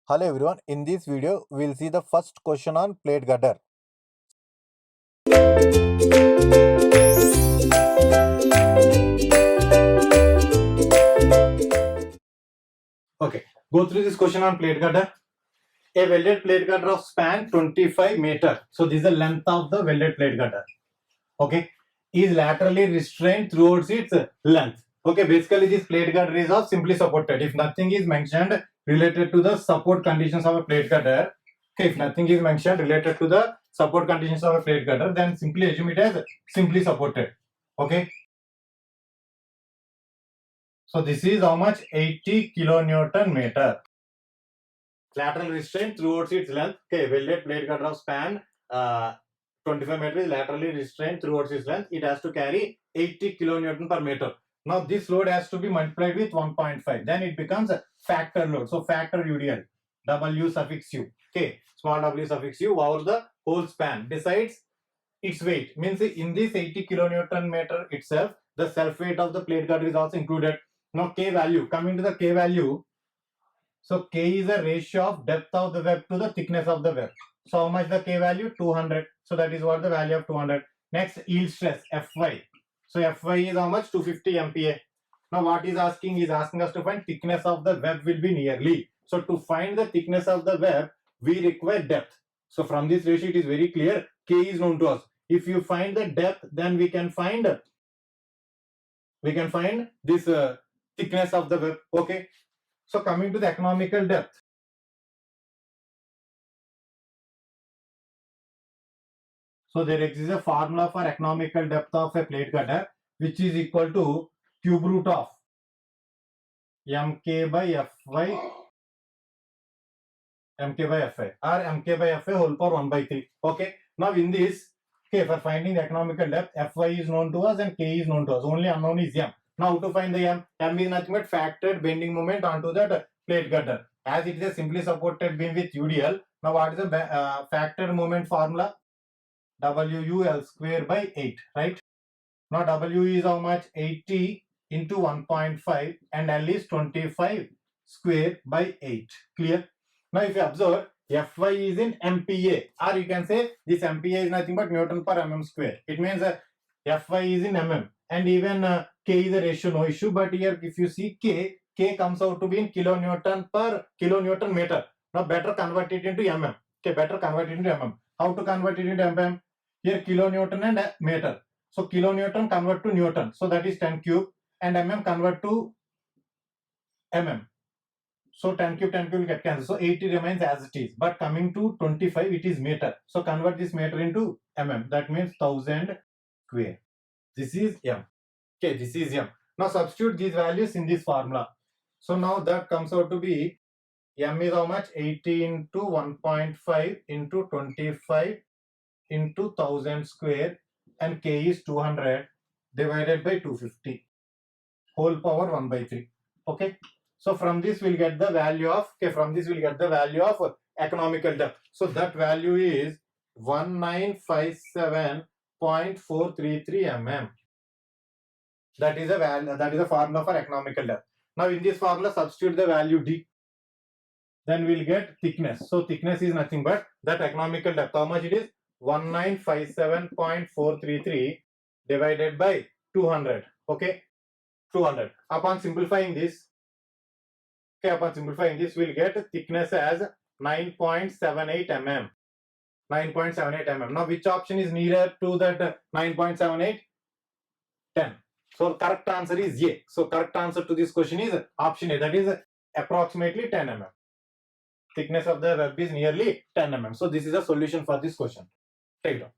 Hello everyone, in this video we will see the first question on plate girder. Okay, go through this question on plate girder. A welded plate girder of span 25 meter. So this is the length of the welded plate girder. Okay, is laterally restrained towards its length. Okay, basically this plate girder is of simply supported. If nothing is mentioned related to the support conditions of a plate girder, okay, if nothing is mentioned related to the support conditions of a plate girder, then simply assume it as simply supported. Okay. So this is how much? 80 kilonewton meter. Lateral restraint towards its length. Okay, welded plate girder of span 25 meter is laterally restrained towards its length. It has to carry 80 kilonewton per meter. Now this load has to be multiplied with 1.5. Then it becomes a factor load. So factor UDL. W suffix U. Okay, small w suffix U over the whole span. Besides its weight, means in this 80 kilonewton meter itself, the self weight of the plate girder is also included. Now K value, coming to the K value, so K is a ratio of depth of the web to the thickness of the web. So how much the K value? 200. So that is what the value of 200. Next, yield stress, Fy. So Fy is how much? 250 MPa. Now what is asking? Is asking us to find thickness of the web will be nearly. So to find the thickness of the web, we require depth. So from this ratio, it is very clear. K is known to us. If you find the depth, then we can find this thickness of the web. Okay. So coming to the economical depth. So there exists a formula for economical depth of a plate girder, which is equal to cube root of mk by fy or mk by fy whole power 1 by 3. Okay. Now in this, okay, for finding the economical depth, Fy is known to us and K is known to us. Only unknown is M. Now how to find the M? M is nothing but factored bending moment onto that plate girder. As it is a simply supported beam with UDL. Now what is the factored moment formula? WUL square by 8, right? Now W is how much? 80 into 1.5 and L is 25 square by 8. Clear? Now if you observe, Fy is in MPa, or you can say this MPa is nothing but Newton per mm square. It means Fy is in mm, and even K is a ratio, no issue. But here if you see K comes out to be in kilonewton per kilonewton meter. Now better convert it into mm. Okay, better convert it into mm. How to convert it into mm? Here kilonewton and meter. So kilonewton convert to Newton. So that is 10 cube, and mm convert to mm. So 10 cube will get cancelled. So 80 remains as it is. But coming to 25, it is meter. So convert this meter into mm. That means 1000 square. This is m. Okay, this is m. Now substitute these values in this formula. So now that comes out to be m is how much? 80 into 1.5 into 25 into 1000 square, and K is 200 divided by 250 whole power 1 by 3. Okay. So from this we'll get the value of economical depth. So that value is 1957.433 mm. That is a value. That is a formula for economical depth. Now in this formula substitute the value D. Then we'll get thickness. So thickness is nothing but that economical depth. How much it is? 1957.433 divided by 200. Okay, 200. Upon simplifying this, we'll get thickness as 9.78 mm. 9.78 mm. Now which option is nearer to that 9.78? 10. So correct answer is A. So correct answer to this question is option A. That is approximately 10 mm. Thickness of the web is nearly 10 mm. So this is a solution for this question. Take it down.